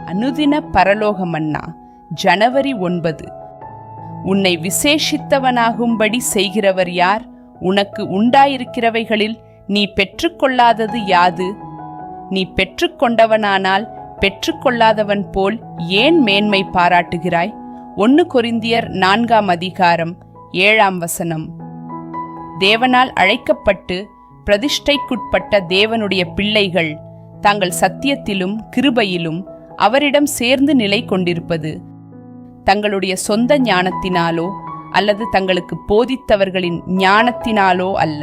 அனுதின பரலோக மன்னா ஜனவரி 9. உன்னை விசேஷித்தவனாகும்படி செய்கிறவர் யார்? உனக்கு உண்டாயிருக்கிறவைகளில் நீ பெற்றுக்கொள்ளாதது யாது? நீ பெற்றுக்கொண்டவனானால் பெற்றுக்கொள்ளாதவன் போல் ஏன் மேன்மை பாராட்டுகிறாய்? 1 கொரிந்தியர் 4:7. தேவனால் அழைக்கப்பட்டு பிரதிஷ்டைக்குட்பட்ட தேவனுடைய பிள்ளைகள் தாங்கள் சத்தியத்திலும் கிருபையிலும் அவரிடம் சேர்ந்து நிலை கொண்டிருப்பது தங்களுடைய சொந்த ஞானத்தினாலோ அல்லது தங்களுக்கு போதித்தவர்களின் ஞானத்தினாலோ அல்ல,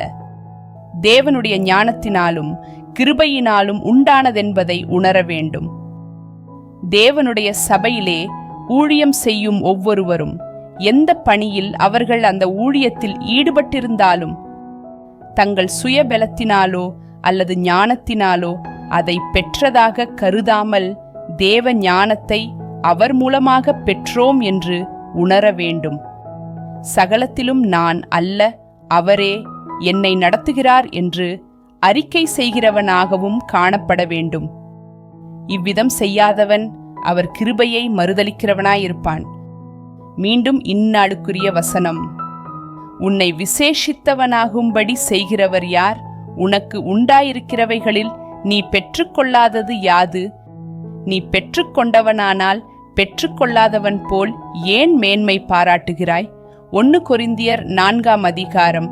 தேவனுடைய ஞானத்தினாலும் கிருபையினாலும் உண்டானதென்பதை உணர வேண்டும். தேவனுடைய சபையிலே ஊழியம் செய்யும் ஒவ்வொருவரும் எந்த பணியில் அவர்கள் அந்த ஊழியத்தில் ஈடுபட்டிருந்தாலும் தங்கள் சுயபலத்தினாலோ அல்லது ஞானத்தினாலோ அதை பெற்றதாக கருதாமல் தேவ ஞானத்தை அவர் மூலமாக பெற்றோம் என்று உணர வேண்டும். சகலத்திலும் நான் அல்ல, அவரே என்னை நடத்துகிறார் என்று அறிக்கை செய்கிறவனாகவும் காணப்பட வேண்டும். இவ்விதம் செய்யாதவன் அவர் கிருபையை மறுதலிக்கிறவனாயிருப்பான். மீண்டும் இந்நாளுக்குரிய வசனம். உன்னை விசேஷித்தவனாகும்படி செய்கிறவர் யார்? உனக்கு உண்டாயிருக்கிறவைகளில் நீ பெற்றுக்கொள்ளாதது யாது? நீ பெற்றுக்கொண்டவனானால் பெற்றுக்கொள்ளாதவன் போல் ஏன் மேன்மை பாராட்டுகிறாய்? 1 கொரிந்தியர் 4:7.